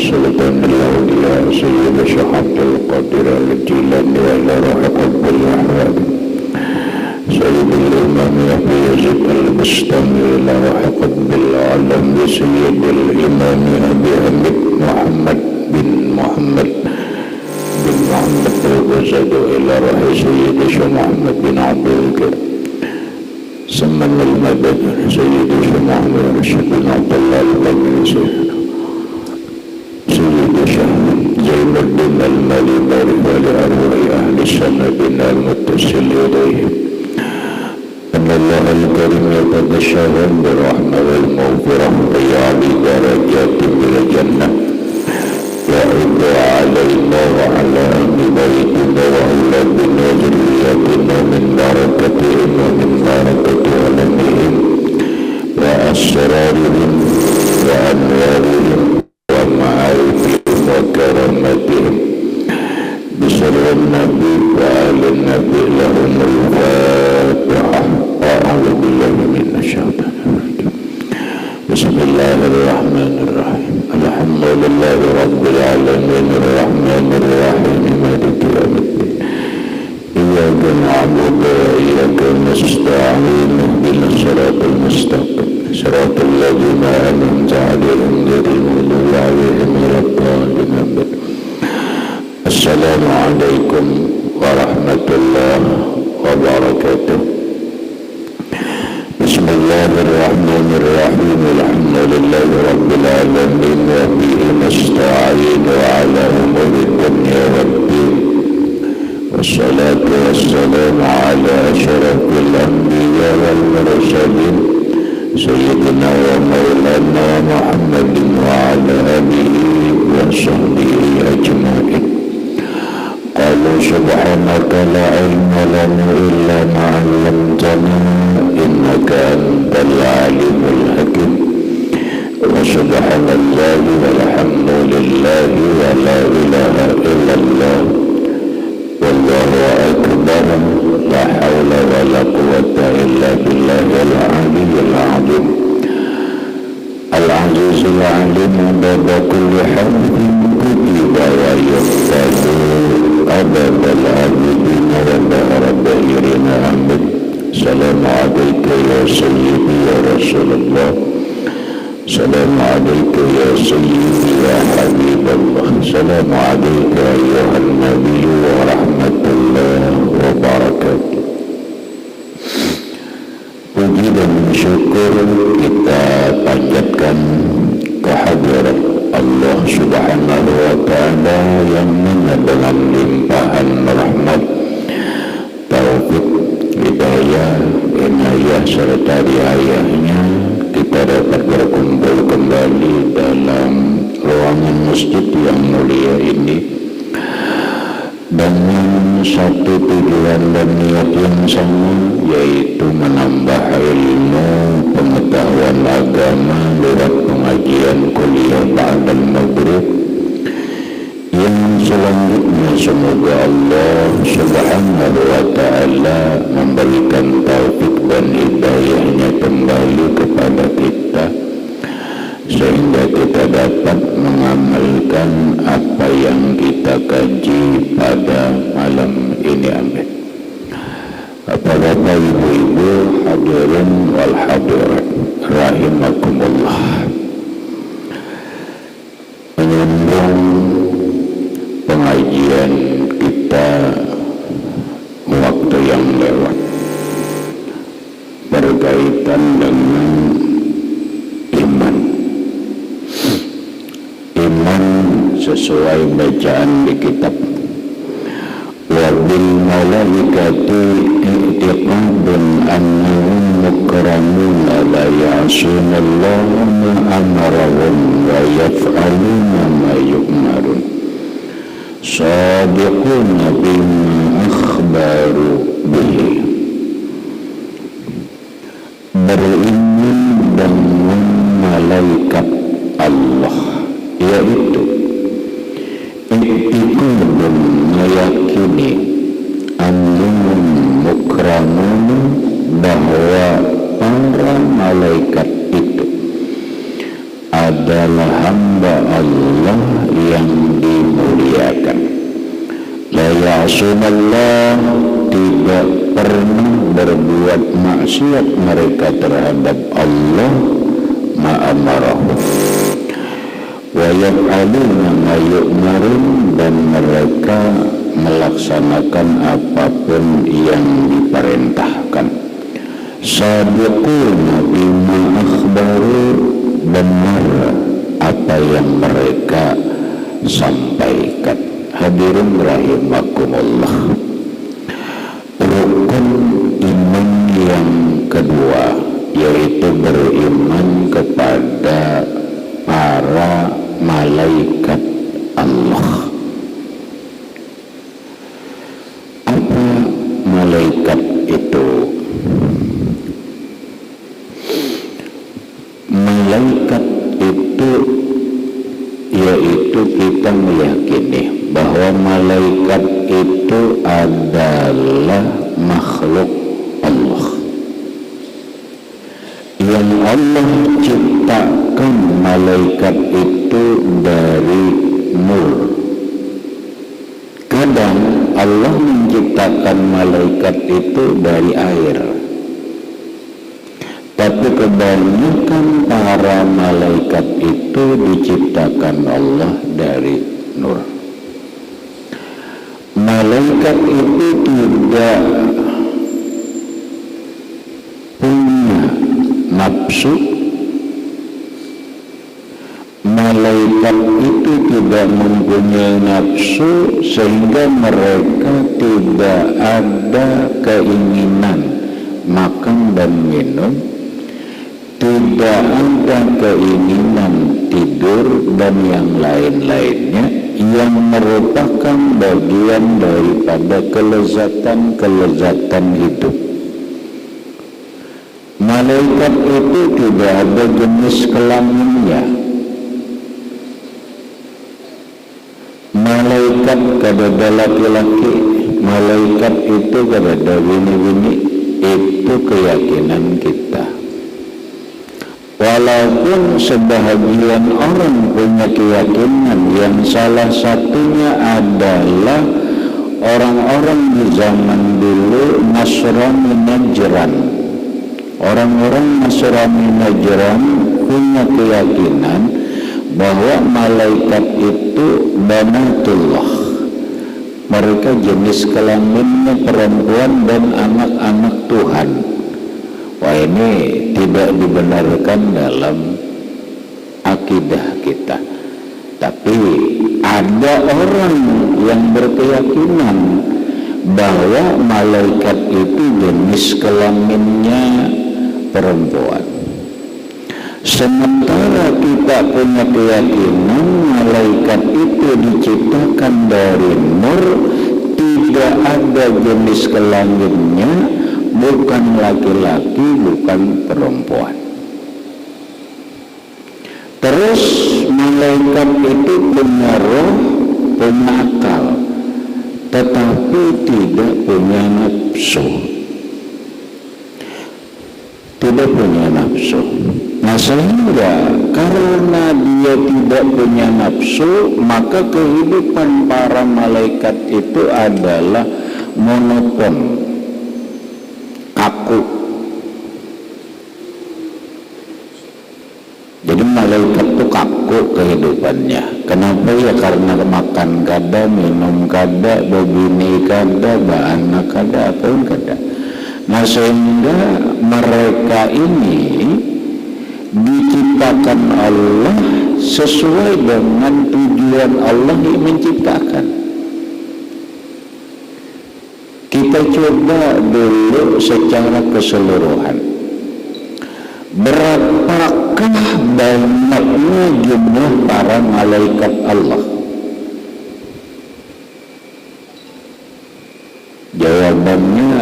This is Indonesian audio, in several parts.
سلطان الأولياء سيد شحات القادر الجيلاني وإلى روح الأحوال سيد الإمام أبي يزيد البستامي إلى روح العالم سيد الإمام أبي حميد محمد بن محمد الغزالي إلى روح سيد شيخ محمد بن عبد الكريم سمن المدد سيد شيخ محمد رشيد بن عبد الله البدري سيد شيخ زين الدين المالي بارك لأرواح أهل سندنا المتصل إليه أن الله الكريم يتبشرهم بالرحمة والمغفرة ويعلي درجات إلى الجنة ويرضى علينا وعلى أهل بيتنا وأولادنا وذرياتنا من بركتهم ومن بركة علمهم وأسرارهم وأنوارهم ومعارفهم وكرامتهم بسر النبي وآل النبي لهم الفاتحة. أعوذ بالله من الشيطان الرجيم. بسم الله الرحمن الرحيم. الحمد لله رب العالمين الرحمن الرحيم مالك يوم الدين. إياك نعبد وإياك نستعين اهدنا الصراط المستقيم صراط الذين أنعمت عليهم غير المغضوب عليهم ولا الضالين. السلام عليكم ورحمة الله وبركاته. بسم الله الرحمن الرحيم. الحمد لله رب العالمين وبه نستعين على أمور الدنيا والدين والصلاة والسلام على أشرف الأنبياء والمرسلين سيدنا ومولانا محمد وعلى آله وصحبه أجمعين. قالوا سبحانك لا علم لنا إلا ما علمتنا إنك أنت العليم الحكيم. وسبحان الله والحمد لله ولا إله إلا الله والله أكبر لا حول ولا قوة إلا بالله العلي العظيم العزيز العليم باب كل حرف كتب ويكتب أبد العابدين ودهر الدائرين آمين. سلام عليك يا سيدي يا رسول الله. سلام عليك يا سيدي يا حبيب الله. سلام عليك أيها النبي ورحمة الله وبركاته. Puji dan syukur kita panjatkan kehadirat Allah Subhanahu wa Ta'ala yang mana dengan limpahan rahmat, taufik, hidayah, inayah serta riayahnya kita dapat berkumpul kembali dalam ruangan masjid yang mulia ini dengan satu tujuan dan niat yang sama, yaitu menambah ilmu pengetahuan agama lewat pengajian kuliah ba'dal maghrib yang selanjutnya semoga Allah Subhanahu wa Ta'ala memberikan taufik dan hidayahnya kembali kepada kita sehingga kita dapat mengamalkan apa yang kita kaji pada malam ini. Amin. Bapak-bapak, ibu-ibu, hadirin wal hadirat rahimakumullah. Menyambung pengajian kita waktu yang lewat berkaitan dengan iman. Iman sesuai bacaan di kitab. Wabil malaikati i'tiqadun annahum mukramuna la ya'sunallaha ma amarahum wa yaf'aluna ma yu'marun sadiquna bima akhbaru bihi. Beriman dengan malaikat Allah, yaitu i'tiqadun meyakini annahum mukramun bahwa para malaikat itu ada adalah hamba Allah yang dimuliakan. La ya'sunallah, tidak pernah berbuat maksiat mereka terhadap Allah ma'amarahu. Wa yaf'aluna ma yu'marun, dan mereka melaksanakan apapun yang diperintahkan. Sabiquna bima akhbaru, benar apa yang mereka sampaikan. Hadirin rahimakumullah, rukun iman yang kedua yaitu beriman kepada para malaikat Allah. Apa malaikat itu? Malaikat itu yaitu kita meyakini bahwa malaikat itu adalah makhluk Allah yang Allah ciptakan. Malaikat itu dari nur. Kadang Allah menciptakan malaikat itu dari air, tapi kebanyakan para malaikat itu diciptakan Allah dari nur. Malaikat itu tidak punya nafsu. Malaikat itu tidak mempunyai nafsu, sehingga mereka tidak ada keinginan makan dan minum, tidak ada keinginan tidur dan yang lain-lainnya yang merupakan bagian daripada kelezatan hidup. Malaikat itu tidak ada jenis kelaminnya. Malaikat kadada laki-laki, malaikat itu kadada bini-bini. Itu keyakinan kita. Walaupun sebahagian orang punya keyakinan yang salah satunya adalah orang-orang di zaman dulu Nasrani Najran. Orang-orang Nasrani Najran punya keyakinan bahwa malaikat itu banatullah. Mereka jenis kelaminnya perempuan dan anak-anak Tuhan. Wah, ini tidak dibenarkan dalam akidah kita. Tapi ada orang yang berkeyakinan bahwa malaikat itu jenis kelaminnya perempuan. Sementara kita punya keyakinan malaikat itu diciptakan dari nur, tidak ada jenis kelaminnya, bukan laki-laki, bukan perempuan. Terus malaikat itu punya roh, punya akal, tetapi tidak punya nafsu. Tidak punya nafsu. Nah, sehingga karena dia tidak punya nafsu, maka kehidupan para malaikat itu adalah monoton, kaku. Jadi malaikat itu kaku kehidupannya. Kenapa? Ya karena makan kada, minum kada, babini kada, baanak kada, apapun kada. Nah, sehingga mereka ini diciptakan Allah sesuai dengan tujuan Allah yang menciptakan. Kita coba dulu secara keseluruhan. Berapakah banyaknya jumlah para malaikat Allah? Jawabannya,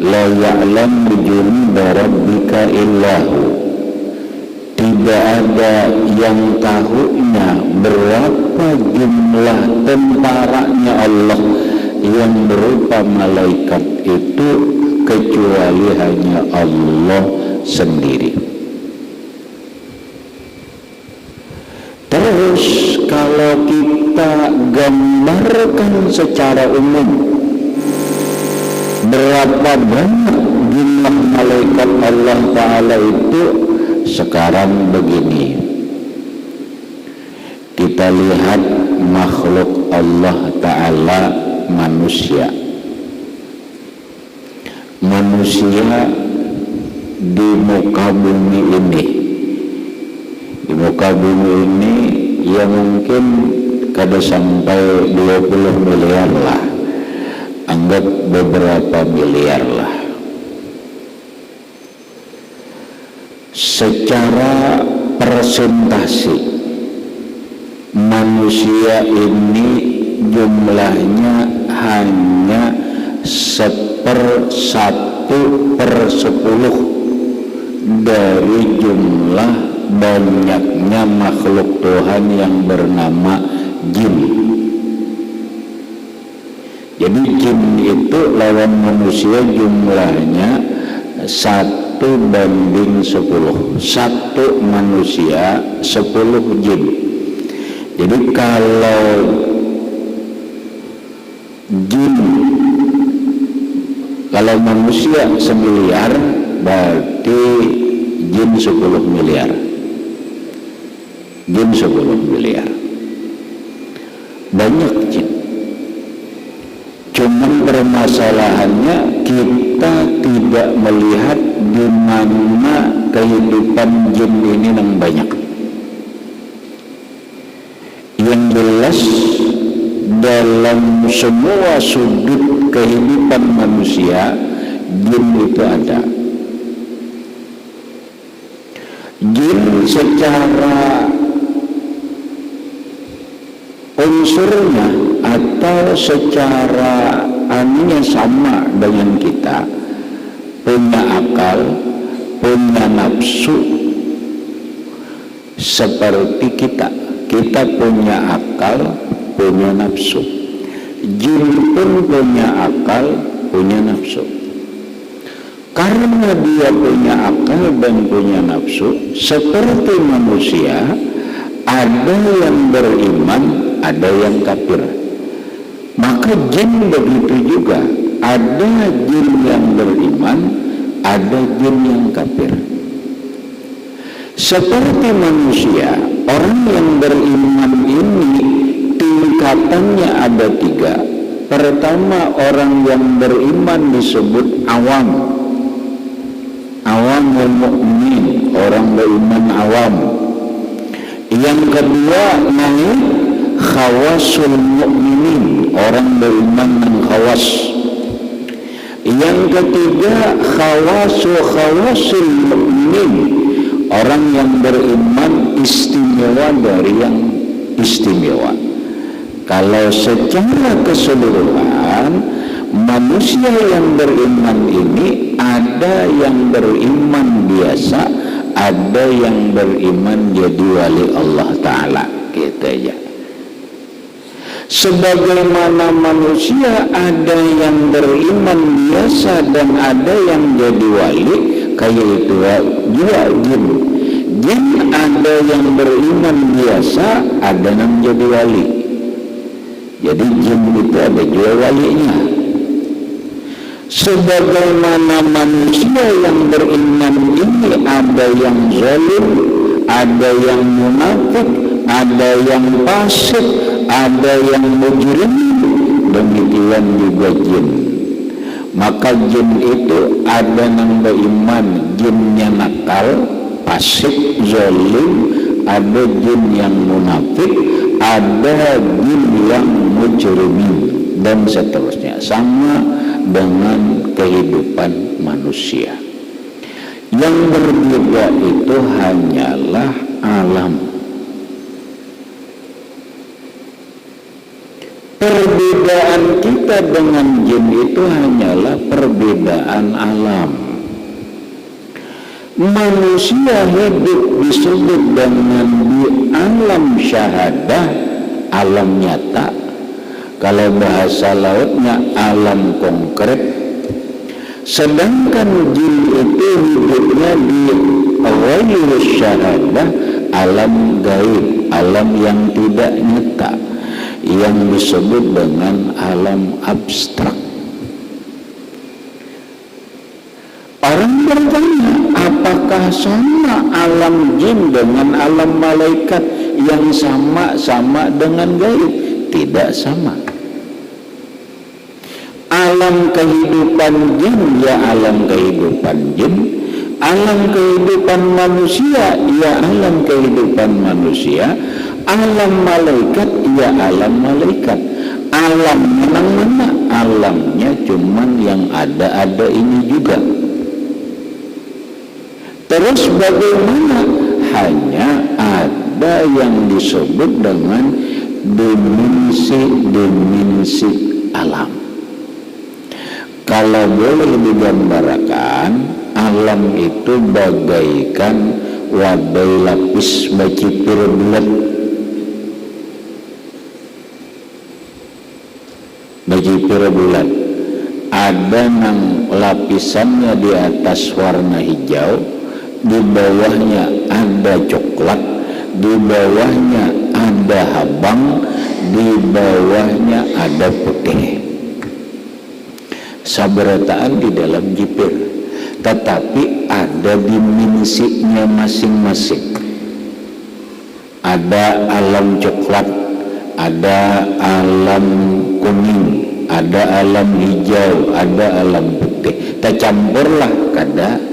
la ya'lamu junuda rabbika illahu. Tidak ada yang tahunya berapa jumlah tentaranya Allah yang berupa malaikat itu kecuali hanya Allah sendiri. Terus kalau kita gambarkan secara umum, berapa banyak jumlah malaikat Allah Ta'ala itu sekarang begini. Kita lihat makhluk Allah Ta'ala manusia. Manusia di muka bumi ini. Di muka bumi ini ya mungkin kada sampai 20 miliar lah. Anggap beberapa miliar lah. Secara persentase manusia ini jumlahnya hanya 1/10 dari jumlah banyaknya makhluk Tuhan yang bernama jin. Jadi jin itu lawan manusia jumlahnya 1/10. 1 manusia 10 jin. Jadi kalau jin, kalau manusia 1 miliar, berarti jin 10 miliar. Jin 10 miliar. Banyak jin. Cuman permasalahannya kita tidak melihat di mana kehidupan jin ini yang banyak. Yang jelas dalam semua sudut kehidupan manusia jin itu ada. Jin secara unsurnya atau secara anunya sama dengan kita, punya akal, punya nafsu seperti kita. Kita punya akal, punya nafsu. Jin pun punya akal, punya nafsu. Karena dia punya akal dan punya nafsu, seperti manusia, ada yang beriman, ada yang kafir. Maka jin begitu juga, ada jin yang beriman, ada jin yang kafir. Seperti manusia, orang yang beriman ini tingkatannya ada 3. Pertama, orang yang beriman disebut awam. Awamul mukmin, orang beriman awam. Yang kedua naik khawasul mukminin, orang beriman yang khawas. Yang ketiga khawasul mukminin, orang yang beriman istimewa dari yang istimewa. Kalau secara keseluruhan manusia yang beriman ini ada yang beriman biasa, ada yang beriman jadi wali Allah Ta'ala, gitu aja. Sebagaimana manusia ada yang beriman biasa dan ada yang jadi wali, kayak itu juga jin. Jin ada yang beriman biasa, ada yang jadi wali. Jadi jin itu ada juga walinya. Sebagaimana manusia yang beriman ini ada yang zalim, ada yang munafik, ada yang fasik, ada yang mujrim, demikian juga jin. Maka jin itu ada yang beriman, jinnya nakal, fasik, zalim, ada jin yang munafik, ada jin yang mujrimin, dan seterusnya. Sama dengan kehidupan manusia. Yang berbeda itu hanyalah alam. Perbedaan kita dengan jin itu hanyalah perbedaan alam. Manusia hidup disebut dengan di alam syahadah, alam nyata. Kalau bahasa lautnya alam konkret. Sedangkan jin itu hidupnya di ghairus syahadah, alam gaib, alam yang tidak nyata, yang disebut dengan alam abstrak. Orang bertanya, apakah sama alam jin dengan alam malaikat yang sama dengan gaib? Tidak sama. Alam kehidupan jin ya alam kehidupan jin, alam kehidupan manusia ya alam kehidupan manusia, alam malaikat ya alam malaikat. Alam mana? Alamnya cuman yang ada ini juga. Terus bagaimana? Hanya ada yang disebut dengan dimensi alam. Kalau boleh digambarkan, alam itu bagaikan wadai lapis bacipir bulat. Bacipir bulat. Ada nang lapisannya di atas warna hijau, di bawahnya ada coklat, di bawahnya ada habang, di bawahnya ada putih. Sabarataan di dalam jipir, tetapi ada dimensinya masing-masing. Ada alam coklat, ada alam kuning, ada alam hijau, ada alam putih. Tercampurlah kada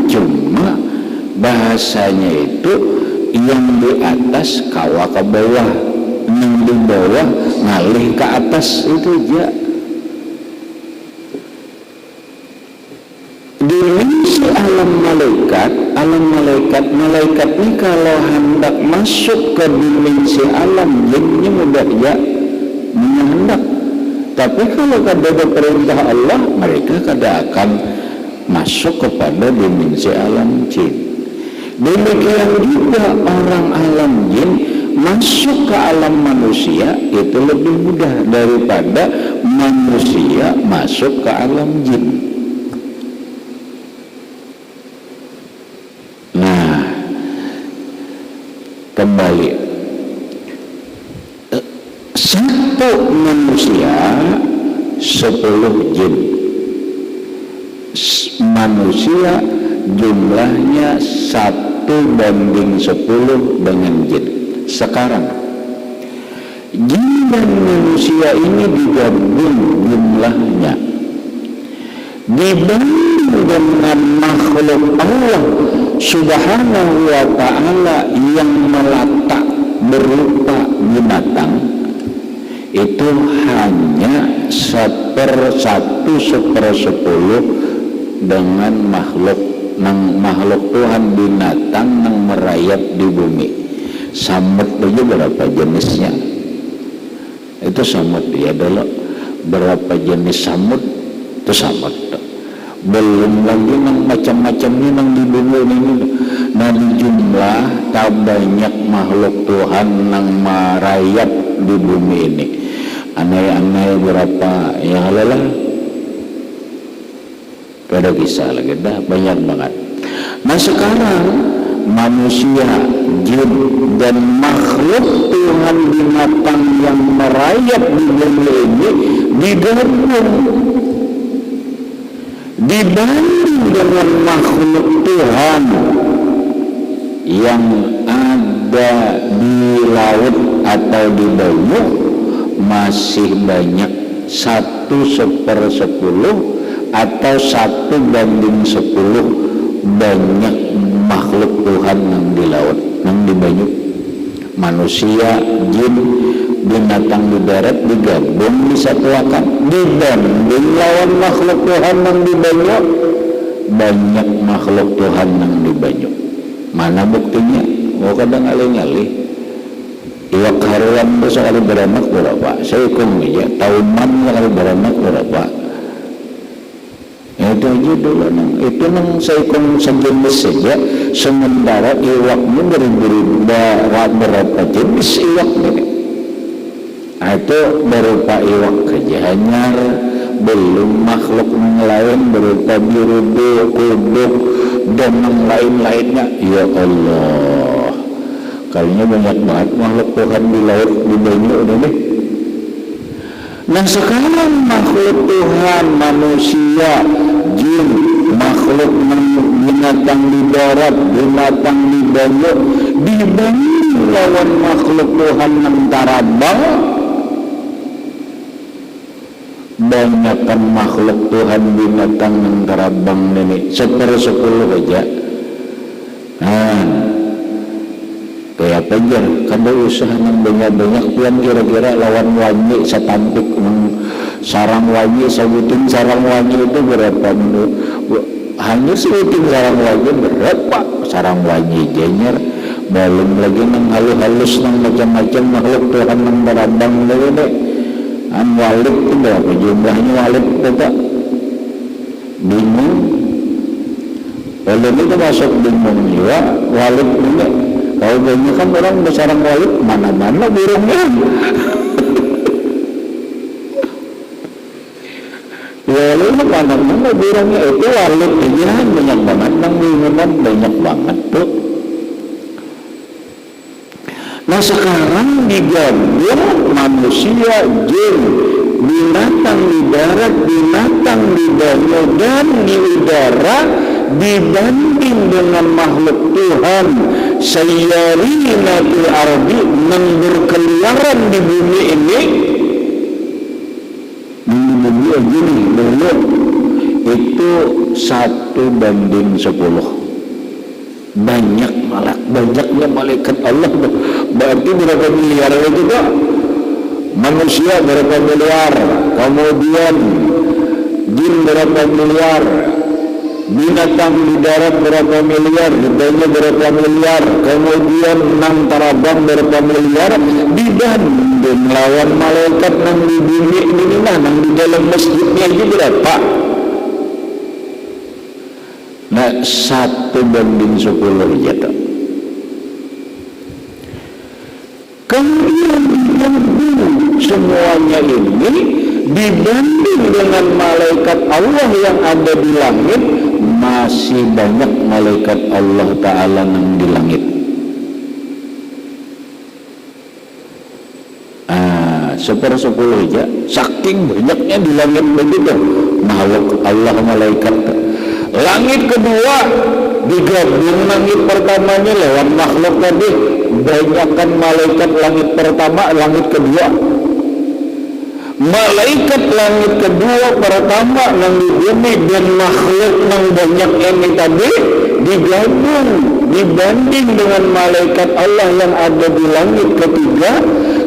cuma bahasanya itu yang di atas kawa ke bawah, yang di bawah ngalih ke atas, itu aja. Dimensi alam malaikat ini kalau hendak masuk ke dimensi alam jinnya mudah ya hendak. Tapi kalau kada ada perintah Allah, mereka kada akan masuk kepada dimensi alam jin. Demikian juga orang alam jin masuk ke alam manusia itu lebih mudah daripada manusia masuk ke alam jin. Nah, kembali, satu manusia 10 jin. Manusia jumlahnya 1:10 dengan jin. Sekarang jin dan manusia ini digabung jumlahnya, dibanding dengan makhluk Allah Subhanahu wa ta'ala yang melata berupa binatang, itu hanya 1/10 dengan makhluk Tuhan binatang yang merayap di bumi. Samut itu berapa jenisnya? Itu samut ya dulu. Berapa jenis samut? Itu samut. Belum lagi nang macam-macamnya nang di bumi ini. Nah, jumlah tak banyak makhluk Tuhan yang merayap di bumi ini. Anai-anai berapa yang adalah kada kisah lagi dah, banyak banget. Nah sekarang manusia, jin dan makhluk Tuhan binatang yang merayap di bumi ini digabung, dibanding dengan makhluk Tuhan yang ada di laut atau di banyu masih banyak 1/10 atau 1/10 banyak makhluk Tuhan yang di laut, yang di banyu. Manusia, jin, binatang di darat digabung disatukan, dibanding lawan makhluk Tuhan yang di banyu, banyak makhluk Tuhan yang di banyu. Mana buktinya? Oh kadang alih-alih iwak haruan itu sekali beranak berapa? Saya hitung aja, tahunan sekali beranak berapa? Itu aja dulu nang. Itu nang saya hitung sejenis saja. Sementara iwaknya berapa jenis iwaknya? Itu berupa iwak kejanyar, belum makhluk yang lain berupa birudu, kuduk dan yang lain-lainnya. Ya Allah, kayaknya banyak banget makhluk Tuhan di laut, di banyu udah deh. Nah sekarang makhluk Tuhan, manusia, jin, makhluk binatang di darat, binatang di banyu, dibanding lawan makhluk Tuhan yang tarabang, banyakkan makhluk Tuhan binatang yang tarabang ini 1/10 aja. Nah, kayak apa aja? Kada usah yang banyak-banyak pian kira-kira lawan wanyi satampik sarang wanyi sebutin sarang wanyi itu berapa menurut? Hanya sebutin sarang wanyi berapa? Sarang wanyi jenyer belum lagi nang halus-halus nang macam-macam makhluk Tuhan yang tarabang ini. Walid itu berapa jumlahnya walid itu tak? Bingung. Walid itu masuk bingung juga. Walid juga. Kalau banyak kan orang bersarang walid mana-mana burungnya. Walid itu mana-mana burungnya itu walid aja banyak banget nang bingungan banyak banget tuh. Nah sekarang digabung manusia, jin, binatang di darat, binatang di danau dan di udara dibanding dengan makhluk Tuhan sayyarina fil ardi yang berkeliaran di bumi ini. Di bumi ini dulu itu 1/10. Banyaknya malaikat Allah. Berarti berapa miliar itu kok? Manusia berapa miliar, kemudian jin berapa miliar, binatang di darat berapa miliar, di bumi berapa miliar, kemudian nang tarabang berapa miliar, dibanding lawan malaikat nang di bumi ini nang di dalam masjidnya itu berapa? Nah 1/10 aja tak. Kemudian dibanding semuanya ini dibanding dengan malaikat Allah yang ada di langit, masih banyak malaikat Allah Ta'ala yang di langit. 1/10 aja, saking banyaknya di langit begitu makhluk Allah malaikat. Langit kedua digabung langit pertamanya lewat makhluk tadi, banyakkan malaikat langit pertama, langit kedua. Malaikat langit kedua pertama yang di bumi dan makhluk yang banyak ini tadi digabung dibanding dengan malaikat Allah yang ada di langit ketiga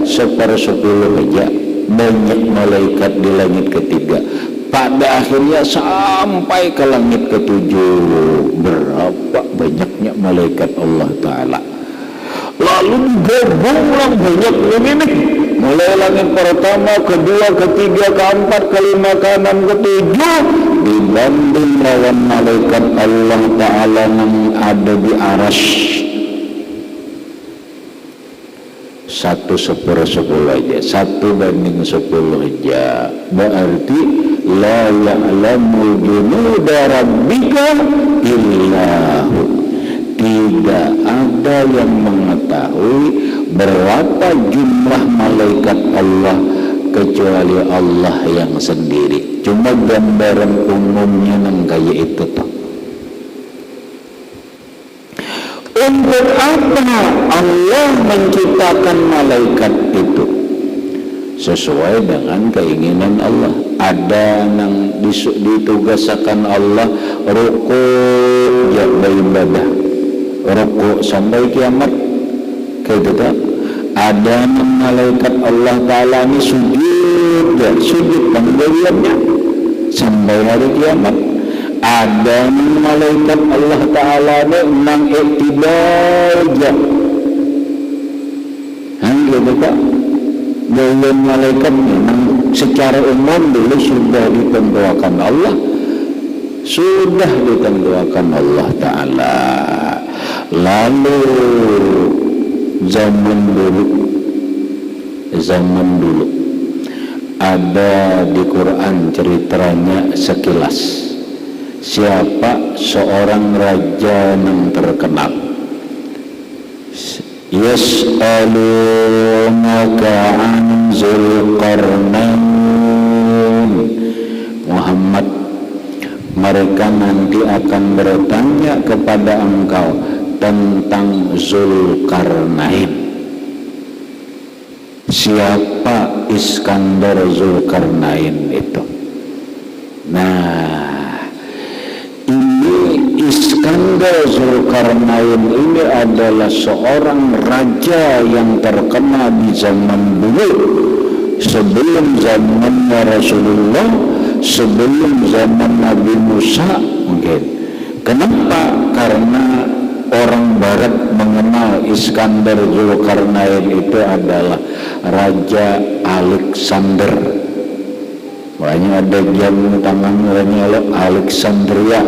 1/10 aja banyak malaikat di langit ketiga. Pada akhirnya sampai ke langit ketujuh, berapa banyaknya malaikat Allah Ta'ala. Lalu digabunglah banyak ini, mulai langit pertama, kedua, ketiga, keempat, kelima, keenam, ketujuh, dibanding lawan malaikat Allah Ta'ala yang ada di arasy 1/10 aja, 1/10 aja. Berarti la ya'lamu junuda rabbika illahu, tidak ada yang mengetahui berapa jumlah malaikat Allah kecuali Allah yang sendiri. Cuma gambaran umumnya nang kayak itu tuh. Untuk apa Allah menciptakan malaikat itu? Sesuai dengan keinginan Allah. Ada yang ditugaskan Allah ruku ya beribadah, ruku sampai kiamat kayak gitu. Ada yang malaikat Allah Ta'ala ini sujud ya, sujud pemberiannya sampai hari kiamat. Ada malaikat Allah Ta'ala nang iktidal aja gitu Pak. Gaya malaikat nang secara umum dulu sudah ditentukan Allah, sudah ditentukan Allah Ta'ala. Lalu zaman dulu ada di Quran ceritanya sekilas. Siapa seorang raja yang terkenal. Yas'alunaka an Zulkarnain. Muhammad, mereka nanti akan bertanya kepada engkau tentang Zulkarnain. Siapa Iskandar Zulkarnain itu? Nah, ini Iskandar Zulkarnain ini adalah seorang raja yang terkenal di zaman dulu, sebelum zaman Rasulullah, sebelum zaman Nabi Musa mungkin. Kenapa? Karena orang Barat mengenal Iskandar Zulkarnain itu adalah Raja Alexander. Makanya ada jam tangan Alexandria.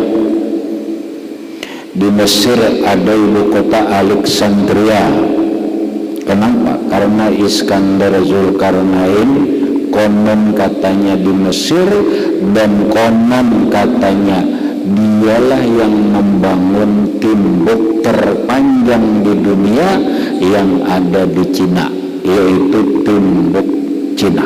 Di Mesir ada ibu kota Alexandria. Kenapa? Karena Iskandar Zulkarnain konon katanya di Mesir, dan konon katanya dialah yang membangun timbuk terpanjang di dunia yang ada di Cina, yaitu timbuk Cina.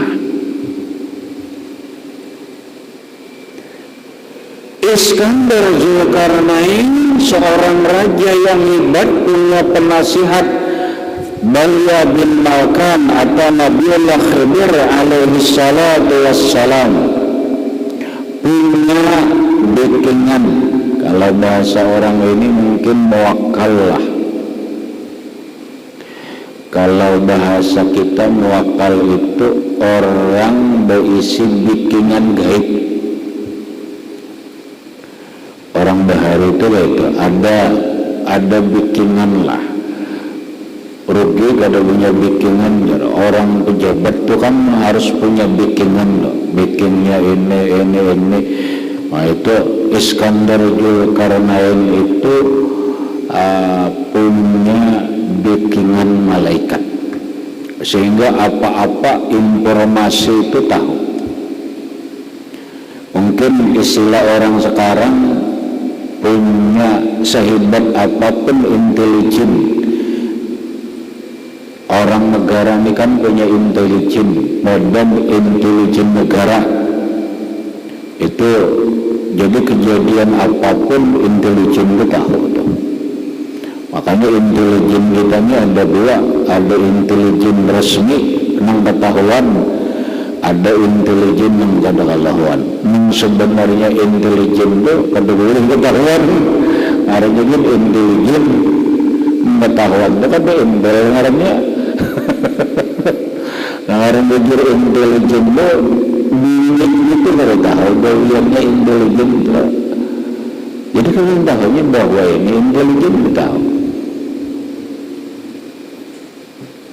Iskandar Zulkarnain seorang raja yang hebat, punya penasihat Balya bin Malkan atau Nabiullah Khidir alaihi salatu wassalam, punya backingan. Kalau bahasa orang ini mungkin muwakkal lah. Kalau bahasa kita muwakkal itu orang berisi backingan gaib. Orang bahari itu ada backingan lah. Rugi kada punya backingan. Orang pejabat itu kan harus punya backingan loh. Backingnya ini. Nah itu Iskandar Zulkarnain itu punya backingan malaikat, sehingga apa-apa informasi itu tahu. Mungkin istilah orang sekarang punya sehebat apapun intelijen. Orang negara ini kan punya intelijen, modern intelijen negara. Itu jadi kejadian apapun intelijen itu tahu tuh. Makanya intelijen kita ini ada dua, ada intelijen resmi yang ketahuan, ada intelijen yang kada ketahuan. Sebenarnya intelijen itu kada boleh ketahuan. Artinya intelijen ketahuan itu kada intel ngarannya. Ngaran belajar intelijen itu kada tahu bagiannya intelijen itu. Jadi kalau tahunya bahwa ini intelijen tahu.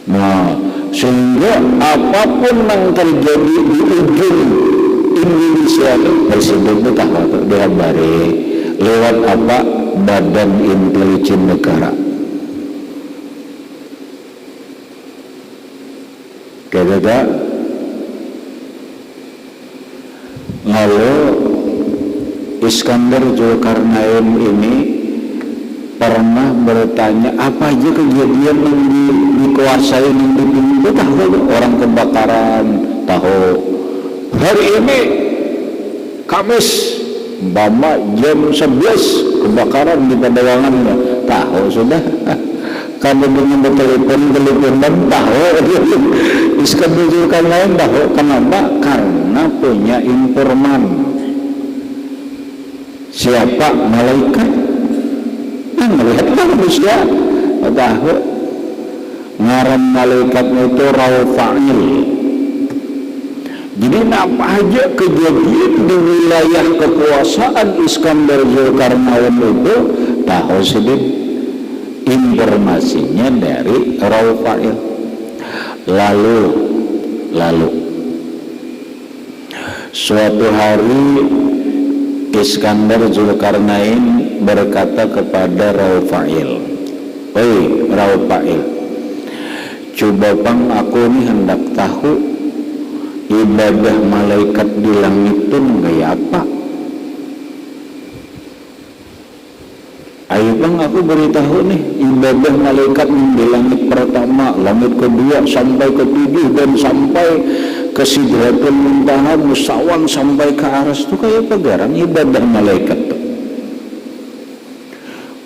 Nah, sehingga apapun yang terjadi di ujung Indonesia itu presiden itu tahu dikabari lewat apa? Badan Intelijen Negara. Kira-kira lalu Iskandar Zulkarnain ini pernah bertanya apa aja kejadian yang dikuasai yang dipimpin, tahu orang kebakaran, tahu hari ini Kamis Bama jam 11 kebakaran di Padawangannya, tahu sudah. Kalau dengan bertelepon tahu. Iskandar Zulkarnain tahu. Kenapa? Karena punya informan. Siapa? Malaikat. Nah, melihat manusia tahu. Ngaran malaikatnya itu Raufa'il. Jadi apa aja kejadian di wilayah kekuasaan Iskandar Zulkarnain itu tahu sedih. Informasinya dari Raufa'il. Lalu suatu hari Iskandar Zulkarnain berkata kepada Raufa'il, "Oi Raufa'il, coba bang aku ini hendak tahu ibadah malaikat di langit itu kayak apa? Ayo bang, aku beritahu nih, ibadah malaikat di langit pertama, langit kedua, sampai ketujuh, dan sampai ke Sidratul Muntaha, Musawan, sampai ke Aras itu kayak apa garang ibadah malaikat tuh?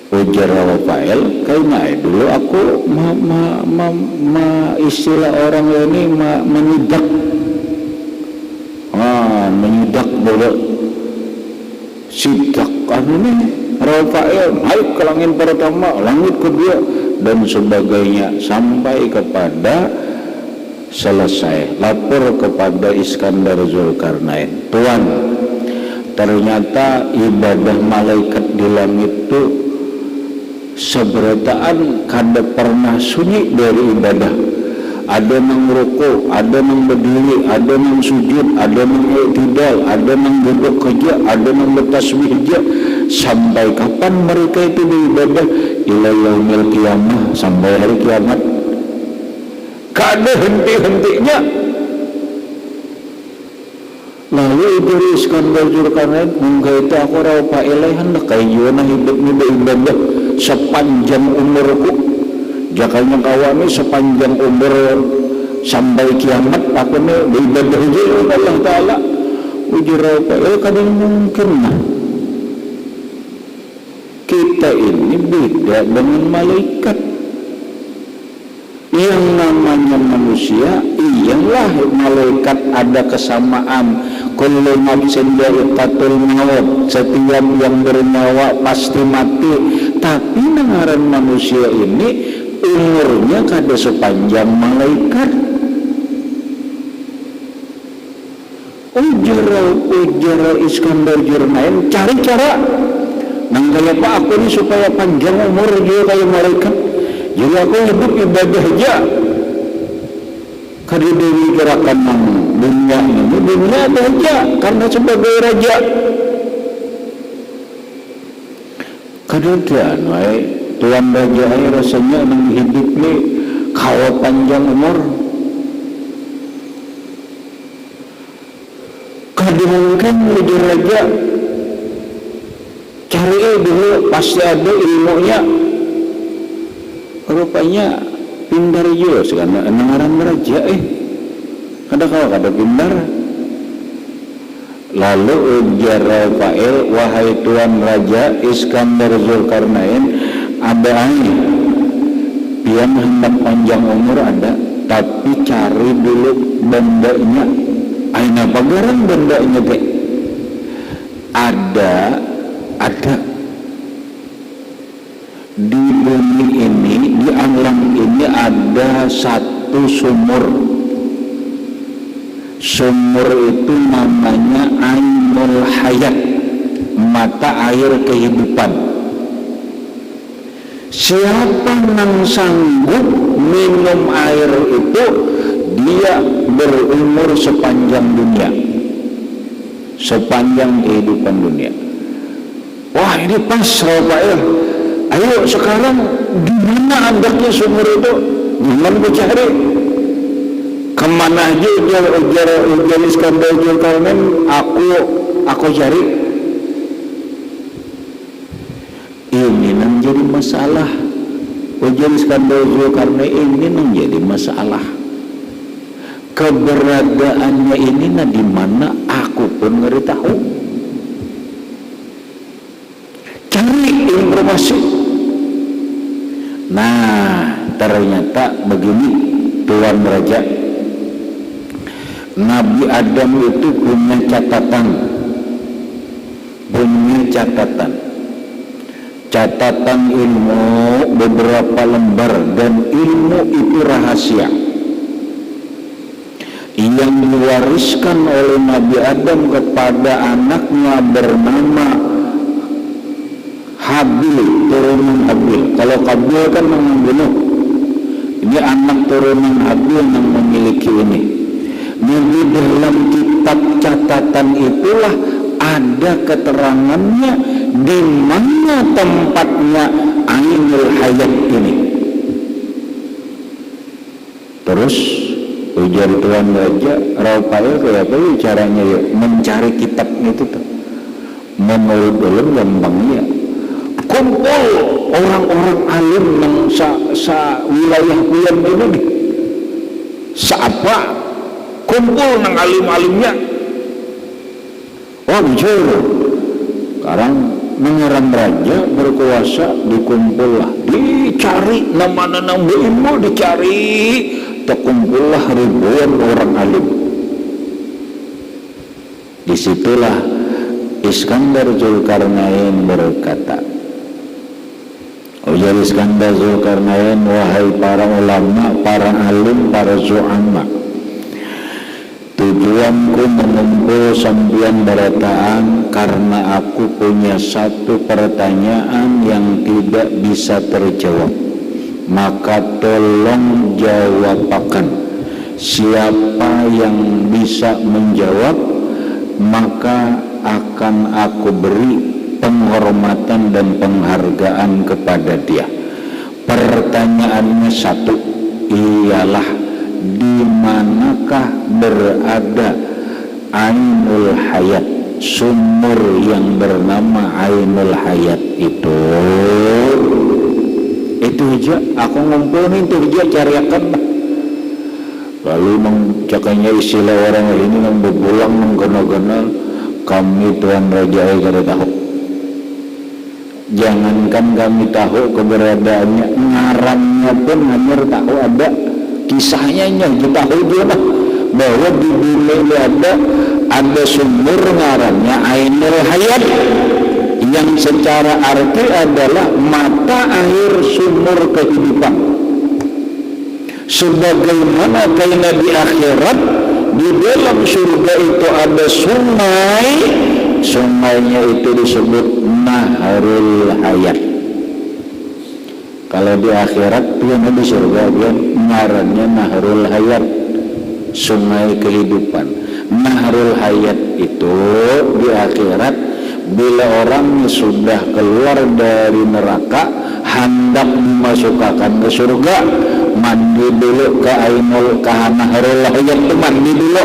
Ujar Rafael, kayaknya dulu aku istilah orang ini menyidak, menyidak boleh sidak nih Rafael, naik ke langit pertama, langit kedua, dan sebagainya, sampai kepada selesai lapor kepada Iskandar Zulkarnain. Tuan, ternyata ibadah malaikat di langit itu seberataan kada pernah sunyi dari ibadah. Ada nang ruku, ada nang berdiri, ada nang sujud, ada nang i'tidal, ada nang duduk kerja, ada nang bertasbih aja. Sampai kapan mereka itu beribadah? Ila yaumil qiyamah, sampai hari kiamat. Kada henti-hentinya. Lalu dari Iskandar Zulkarnain, mungkin itu aku raupa ilahan dah kayak hidup ni beribadah sepanjang umurku. Jakanya kawani sepanjang umur sampai kiamat aku ni beribadah je Allah Ta'ala. Ujar raupa kadang mungkin lah. Kita ini beda dengan malaikat. Yang namanya manusia, iyalah malaikat ada kesamaan. Kullu nafsin dha'iqatul maut, setiap yang bernyawa pasti mati. Tapi ngaran manusia ini umurnya kada sepanjang malaikat. Ujar Iskandar Zulkarnain, cari cara nang kaya pak aku ni supaya panjang umur juga kayak malaikat. Jadi aku hidup ibadah aja. Kada dewi gerakan nang dunia ini, dunia ada aja karena sebagai raja. Kada dan wae tuan raja ay rasanya nang hidup ni kawa panjang umur. Kada mungkin jadi raja. Cari dulu pasti ada ilmunya. Rupanya pintar juga sekarang nengaran raja kada pintar. Lalu ujar Rafael, wahai tuan raja Iskandar Zulkarnain, ada angin pian hendak panjang umur ada, tapi cari dulu bendanya. Aina pagaran bendanya teh? Ada di bumi ini, di alam ini ada satu sumur. Sumur itu namanya Ainul Hayat, mata air kehidupan. Siapa yang sanggup minum air itu, dia berumur sepanjang dunia, sepanjang kehidupan dunia. Wah, ini pas Rafael. Ayo sekarang di mana adanya sumur itu? Jangan cari. Kemana aja ujar Iskandar Zulkarnain, aku cari. Ini nang jadi masalah. Ujar Iskandar Zulkarnain ini nang jadi masalah. Keberadaannya ini di mana aku pun ngeri tahu. Cari informasi. Nah, ternyata begini tuan raja. Nabi Adam itu punya catatan ilmu beberapa lembar, dan ilmu itu rahasia yang diwariskan oleh Nabi Adam kepada anaknya bernama Habil, turunan Habil. Kalau Habil kan membunuh, ini anak turunan Habil yang memiliki ini. Di dalam kitab catatan itulah ada keterangannya di mana tempatnya Ainul Hayat ini. Terus Ujar Tuan Raja, Rafael kayak apa ya caranya ya mencari kitab itu tuh. Menurut ulun gampangnya kumpul orang-orang alim yang wilayah kuyan ini nih. Siapa kumpul nang alim-alimnya. Oh jujur. Sekarang mengeran raja berkuasa dikumpul lah, dicari nama-nama ilmu dicari, terkumpullah ribuan orang alim. Disitulah Iskandar Zulkarnain berkata, ujar Iskandar Zulkarnain, wahai para ulama, para alim, para zu'ama, tujuanku mengumpul sambian berataan karena aku punya satu pertanyaan yang tidak bisa terjawab. Maka tolong jawabakan. Siapa yang bisa menjawab, maka akan aku beri penghormatan dan penghargaan kepada dia. Pertanyaannya satu, ialah di manakah berada Ainul Hayat, sumur yang bernama Ainul Hayat itu aja aku ngumpulin itu aja cariakan. Lalu cakanya istilah orang ini yang berpulang menggena-gena kami Tuan Raja kada tahu. Jangankan kami tahu keberadaannya, ngarannya pun hanya tahu ada kisahnya kita tahu dia lah bahwa di bumi ada sumur ngarannya Ainul Hayat yang secara arti adalah mata air sumur kehidupan. Sebagaimana kaina di akhirat di dalam surga itu ada sungai, sungainya itu disebut Nahrul Hayat. Kalau di akhirat dia di surga dia ngarannya Nahrul Hayat, sungai kehidupan. Nahrul Hayat itu di akhirat bila orang sudah keluar dari neraka hendak dimasukkan ke surga, mandi dulu ke Ainul Nahrul Hayat itu mandi dulu.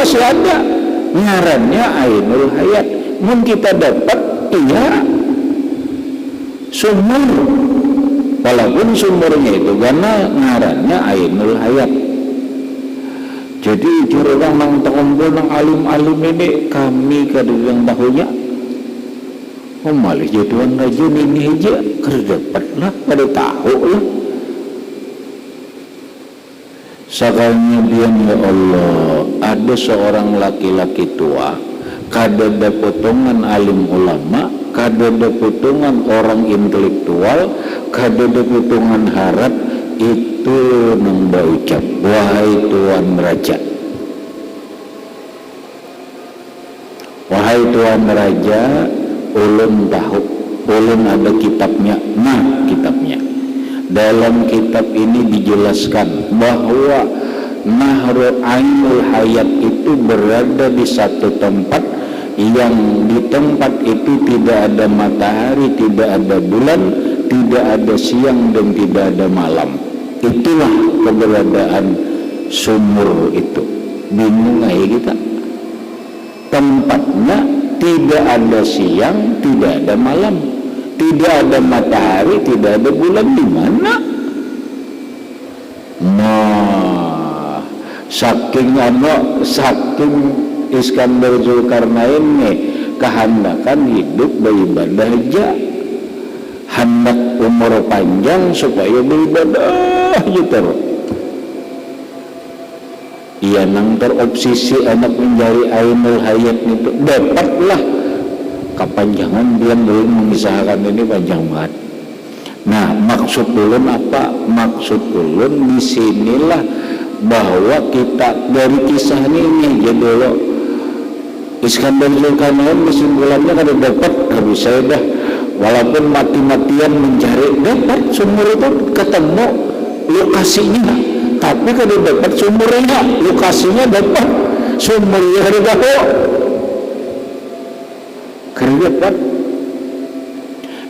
Masih ada ngarannya Ainul Hayat. Mun kita dapat iya sumur, walaupun sumurnya itu karena ngarannya Ainul Hayat. Jadi orang nang terkumpul nang alim-alim ini kami kadang tahunya. Oh malih jadi Tuan Raja ini aja kerdapat lah pada tahu lah. Sakanya dia, ya Allah, ada seorang laki-laki tua, kadada potongan alim ulama, kadada potongan orang intelektual, kadada potongan harap, itu nambah ucap, wahai Tuan Raja, wahai Tuan Raja, ulun tahu, ulun ada kitabnya. Nah, kitabnya dalam kitab ini dijelaskan bahwa Nahrul Ainul Hayat itu berada di satu tempat yang di tempat itu tidak ada matahari, tidak ada bulan, tidak ada siang dan tidak ada malam. Itulah keberadaan sumur itu. Bingung aja kita. Tempatnya tidak ada siang, tidak ada malam, tidak ada matahari, tidak ada bulan, di mana? Nah, saking Iskandar Zulkarnain nih kehendakan hidup beribadah aja, hendak umur panjang supaya beribadah gitu. Ia nang terobsesi anak mencari Ainul Hayat itu, dapatlah. Kepanjangan dia belum mengisahkan ini panjang banget. Nah, maksud ulun apa? Maksud ulun disinilah bahwa kita dari kisah ini jadi lo Iskandar Zulkarnain kesimpulannya kada dapat habis saya dah walaupun mati-matian mencari dapat sumur itu ketemu lokasinya tapi kada dapat sumurnya lokasinya dapat sumurnya kada dapat.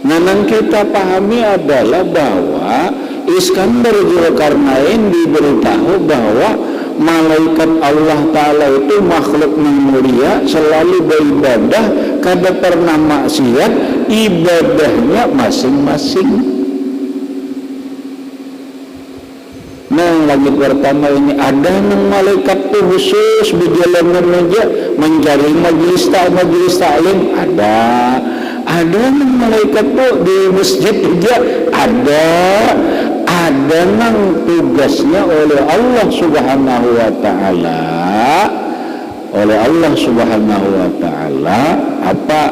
Yang kita pahami adalah bahwa Iskandar Zulkarnain diberitahu bahwa malaikat Allah Ta'ala itu makhluk yang mulia, selalu beribadah, kada pernah maksiat, ibadahnya masing-masing. Nah, lagi pertama ini ada yang malaikat itu khusus berjalanan aja mencari majelis taklim, ada yang malaikat itu di masjid aja ada yang tugasnya oleh Allah Subhanahu wa Ta'ala apa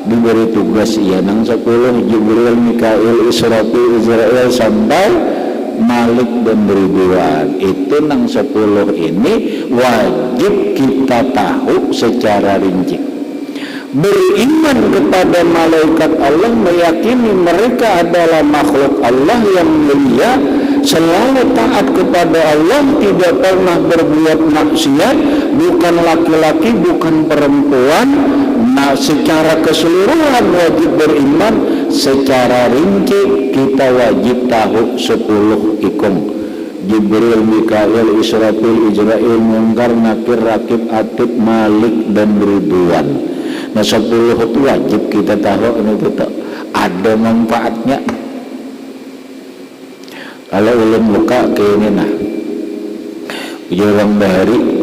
diberi tugas nang 10 Jibril, Mikail, Israfil, Israel sampai Malik dan Ridwan. Itu nang 10 ini wajib kita tahu secara rinci. Beriman kepada malaikat Allah, meyakini mereka adalah makhluk Allah yang mulia, selalu taat kepada Allah, tidak pernah berbuat maksiat, bukan laki-laki, bukan perempuan. Nah, secara keseluruhan wajib beriman. Secara rinci kita wajib tahu 10 ikum: Jibril, Mikail, Israfil, Israel, Munkar, Nakir, Rakib, Atid, Malik dan Ridwan. Nah 10 itu wajib kita tahu, itu ada manfaatnya. Kalau ulun buka ke ini ujung bahari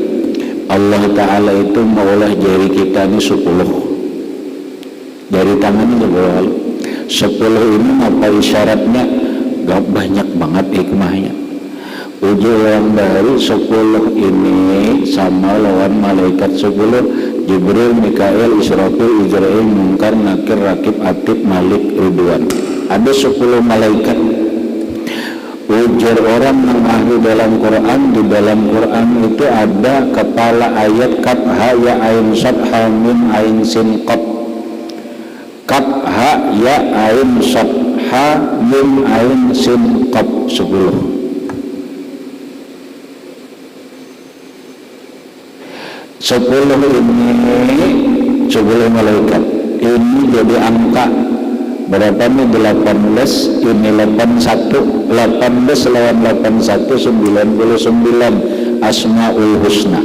Allah Ta'ala itu maulah jari kita ini 10 jari tangan itu 10 ini apa isyaratnya? Gak banyak banget hikmahnya. Ujung bahari 10 ini sama lawan malaikat 10: Jibril, Mikail, Israfil, Israel, Munkar, Nakir, Rakib, Atid, Malik, Ridwan. Ada 10 malaikat. Ujar orang yang ahli dalam Quran, di dalam Quran itu ada kepala ayat kaf ha ya ain sad ha mim ain sin qaf. Kaf ha ya ain sad ha mim ain sin qaf 10. 10 ini 10 malaikat ini jadi angka berapa nih? 18 ini 81 lawan 81 99 Asmaul Husna.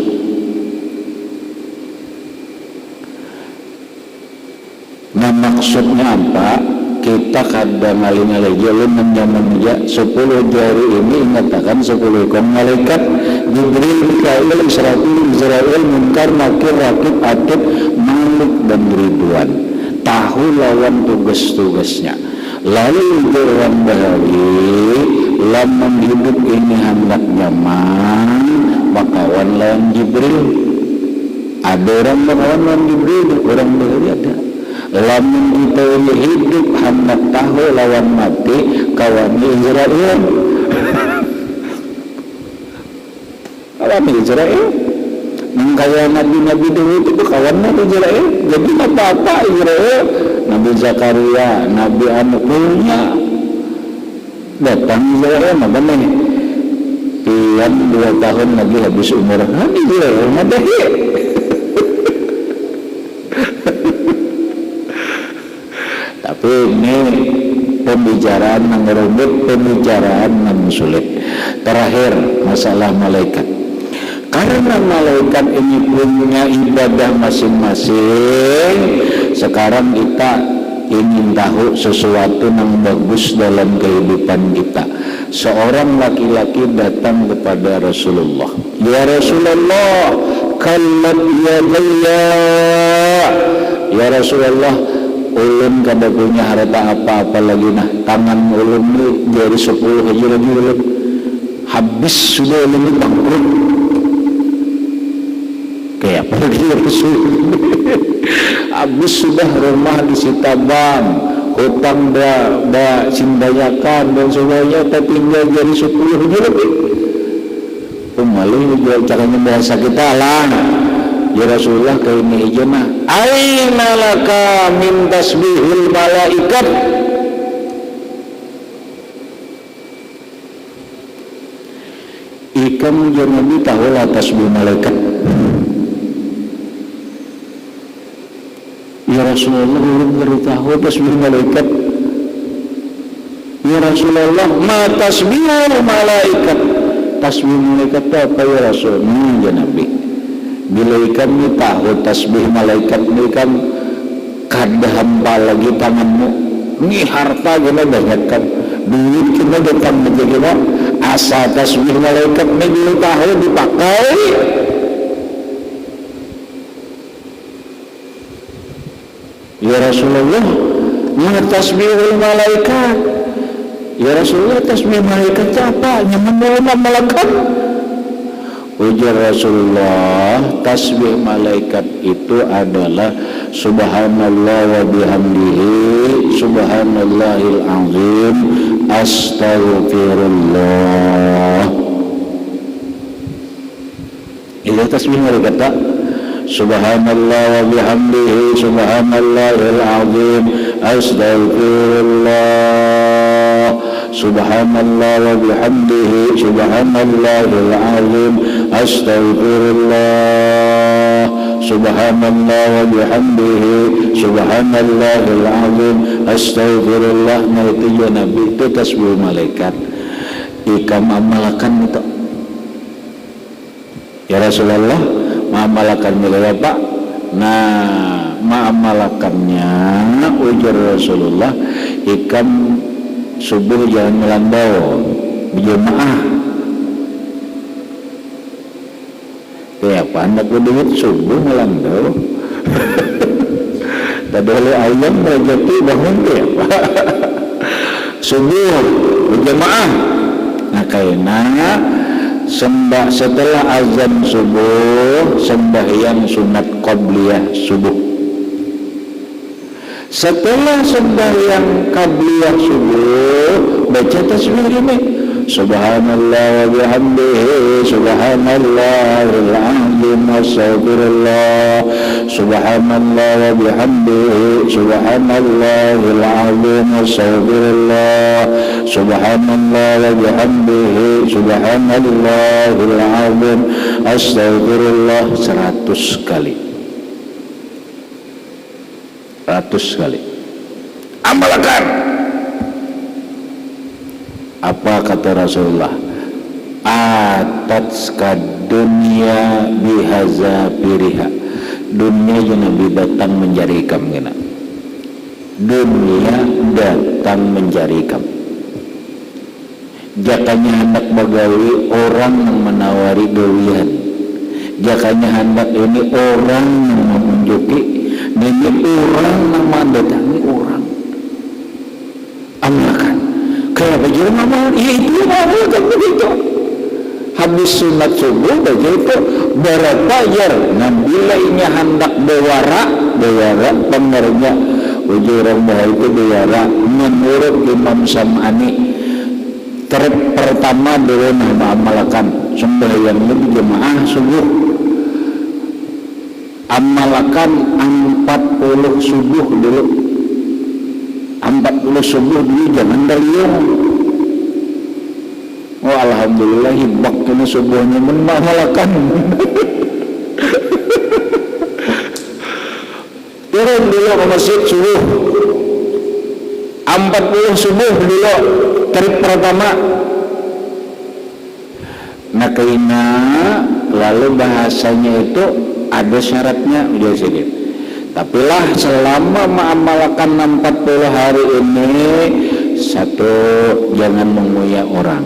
Nah maksudnya apa? Kita kadang ngalih-ngalih jalan menjaman aja 10 jari ini mengatakan 10 ekor malaikat Jibril, Mikail, Israel, Munkar, Nakir, Rakib, Atid, Malik dan Ridwan. Tahu lawan tugas-tugasnya. Lalu orang bahari lamun hidup ini hendak nyaman bakawan lawan Jibril. Ada orang bakawan lawan Jibril, orang bahari ada. Lamun kita ini hidup hendak tahu lawan mati kawan Israel. Kawan Israel kaya nabi-nabi dulu itu kawan Israel. Jadi apa-apa Israel. Nabi Zakaria, Nabi Anukulnya datang Israel apa nih? Pian 2 tahun lagi habis umur. Nabi Israel madahi. Tapi ini pembicaraan yang rumit, pembicaraan yang sulit. Terakhir masalah malaikat. Karena malaikat ini punya ibadah masing-masing, sekarang kita ingin tahu sesuatu yang bagus dalam kehidupan kita. Seorang laki-laki datang kepada Rasulullah. Ya Rasulullah, kallat yadayya. Ya Rasulullah, ulun kada punya harta apa-apa lagi nah. Tangan ulun ini dari 10 aja lagi ulun. Habis sudah ulun ini bangkrut. Kayak apa lagi Rasul? Habis sudah rumah disita bank, hutang dah sindayakan dan sebagainya, tapi tinggal jadi 10 aja lebih. Umalih jual caranya bahasa kita lah. Ya Rasulullah ke ini aja mah. Aina laka min tasbihil malaikat. Ikam jeung Nabi tahu lah tasbih malaikat. Ya Rasulullah belum beritahu tasbih malaikat. Ya Rasulullah ma tasbihul malaikat. Tasbih malaikat itu apa ya Rasul? Ya Nabi. Bila ikan ni tahu tasbih malaikat ni kan kada hamba lagi tanganmu. Ni harta guna banyak kan. Duit kita datang menjadi asa tasbih malaikat ni bila tahu dipakai. Ya Rasulullah, ma tasbihul malaikat. Ya Rasulullah, tasbih malaikat apa? Nyaman dalam malaikat. Ujar Rasulullah, tasbih malaikat itu adalah subhanallah wa bihamdihi subhanallahil azim astaghfirullah. Itu tasbih malaikat tak? Subhanallah wa bihamdihi subhanallahil azim astaghfirullah. Subhanallah wa bihamdihi subhanallahil azim astaghfirullah. Subhanallah wa bihamdihi subhanallahil azim astaghfirullah. Nah itu ya Nabi, itu tasbih malaikat. Ikam amalkan itu. Ya Rasulullah, mengamalkan milik Pak. Nah, mengamalkannya ujar Rasulullah, ikam subuh jangan melandau berjemaah. Kayak apa anak duit subuh melandau? Tadi oleh ayam berjati bangun kayak apa? Subuh berjemaah. Nah kayaknya sembah setelah azan subuh sembahyang sunat qabliyah subuh. Setelah sembahyang qabliyah subuh baca tasbih ini subhanallah wa bihamdihi subhanallahil azim astaghfirullah. Subhanallah wa bihamdihi subhanallahil azim astaghfirullah. Subhanallah wa bihamdihi subhanallahil azim astaghfirullah 100 kali. 100 kali. Amalkan. Apa kata Rasulullah? Atatska dunia bihaza piriha. Dunia yang Nabi datang mencari kamu. Dunia datang mencari kamu. Jakanya hendak bagawi orang yang menawari gawian. Jakanya hendak ini orang yang menunjuki. Ini orang yang mendatangi orang. Amalkan. Kayak bagaimana ngamal? Ya itu amalkan begitu. Habis sunat subuh begitu berbayar. Nabila ini hendak bewara pemernya. Ujurang bahwa itu bewara menurut Imam Sam'ani. Pertama dulu mengamalkan sembahyangnya berjemaah subuh. Amalkan 40 subuh dulu. 40 subuh dulu jangan daliung. Oh alhamdulillah hibak kena subuhnya mengamalkan. Turun dulu ke masjid subuh 40 subuh dulu trip pertama. Nah karena lalu bahasanya itu ada syaratnya udah sedikit. Tapi lah selama mengamalkan 40 hari ini, satu, jangan menguyak orang.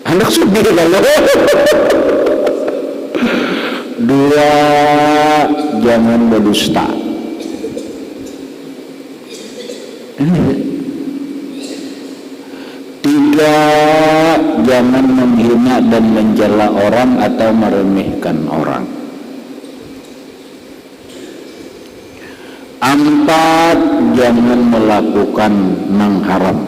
Anak sedih kalau. Dua, jangan berdusta. Tiga, jangan menghina dan mencela orang atau meremehkan orang. 4, jangan melakukan yang haram.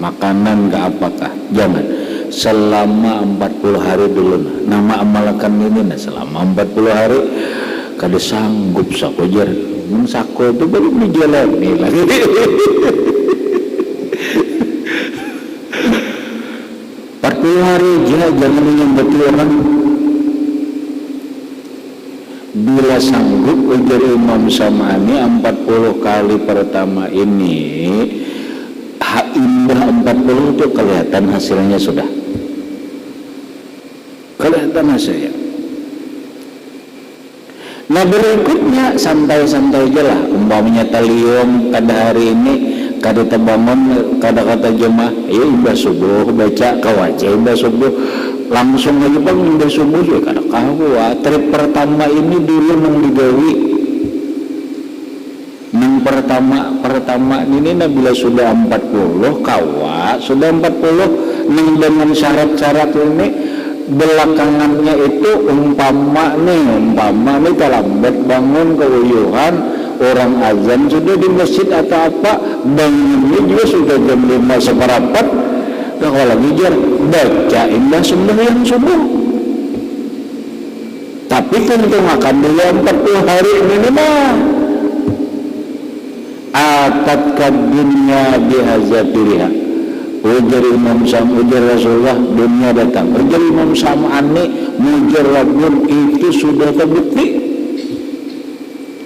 makanan ke apakah, jangan. Selama 40 hari dulu nama amalkan ini selama 40 hari kada sanggup sakojar sako itu baru dijalani lagi. 40 hari aja jangan menyambati orang. Bila sanggup ujar Imam Sam'ani 40 kali pertama ini indah 40 itu kelihatan hasilnya sudah kelihatan hasilnya. Nah berikutnya santai-santai aja lah, umpamanya talium kada hari ini kada terbangun kada kata jemaah imbah subuh baca kawace imbah subuh langsung aja bang imbah subuh ya kada kawa. Trip pertama ini dulu nang digawi nang pertama ini bila sudah 40 kawa sudah 40 nang dengan syarat-syarat ini belakangannya itu umpama nih terlambat bangun keuyuhan orang azan sudah di masjid atau apa bangunnya juga sudah jam 5 seperempat kalau lagi jar baca indah sembahyang subuh. Tapi tentu makan dulu 40 hari ini mah atat kadunya bihazatiriha. Ujar Imam Sam, ujar Rasulullah dunia datang. Ujar Imam Sam'ani mujarrabun itu sudah terbukti.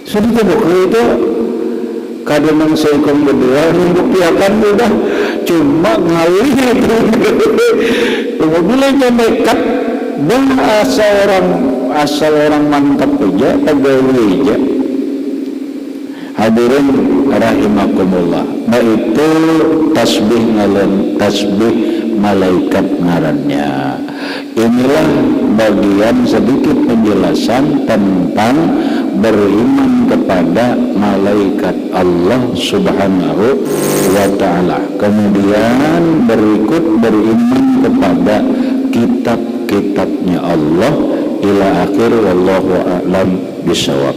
Sudah terbukti itu kadang seikon berdua membuktikan sudah cuma ngalih itu. Kemudian nekat dan asal orang mantap aja pegawai aja. Hadirin rahimakumullah, itu tasbih ngalan tasbih malaikat ngarannya. Inilah bagian sedikit penjelasan tentang beriman kepada malaikat Allah Subhanahu wa ta'ala. Kemudian berikut beriman kepada kitab-kitabnya Allah ila akhir wallahu a'lam bisawab.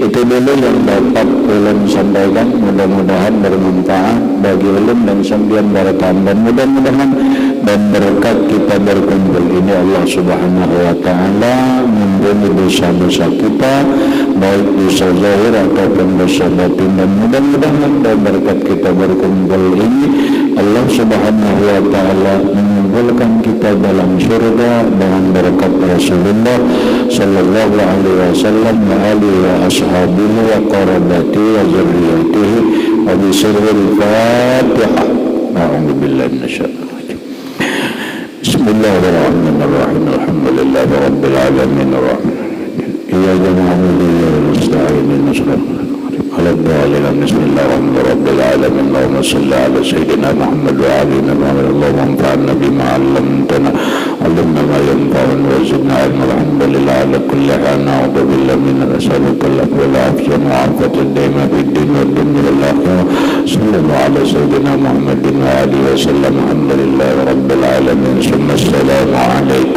Itu dulu yang dapat ulun sampaikan, mudah-mudahan bermanfaat bagi ulun dan sambian berkah, dan mudah-mudahan dan berkat kita berkumpul ini Allah Subhanahu wa ta'ala mengampuni dosa-dosa kita baik dosa zahir ataupun dosa batin, dan mudah-mudahan dan berkat kita berkumpul ini Allah Subhanahu wa ta'ala mengumpulkan kita dalam surga dengan berkat Rasulullah sallallahu alaihi wasallam wa alihi wa ashabihi wa qarabati wa zurriyatihi wa bisirril Fatihah. A'udzu billahi minasyaitonir rajim. Bismillahirrahmanirrahim. Alhamdulillahi rabbil alamin arrahman. Iyyaka na'budu wa iyyaka nasta'in ihdinas Alhamdulillah, bismillahirrahmanirrahim, rabbil alamin, Allahumma salli ala sayyidina Muhammad wa alina Muhammad, Allahumma anfa'na bima 'allamtana, 'allimna ma yanfa'una wa zidna 'ilma. Alhamdulillah ala kulli hal, na'udzu billahi min al-as'alati wal afiyati wa 'afiyati ad-daima fid din wad dunya wal akhirah. Sallallahu ala sayyidina Muhammadin wa alihi wa sallam. Alhamdulillah rabbil alamin. Assalamu alaikum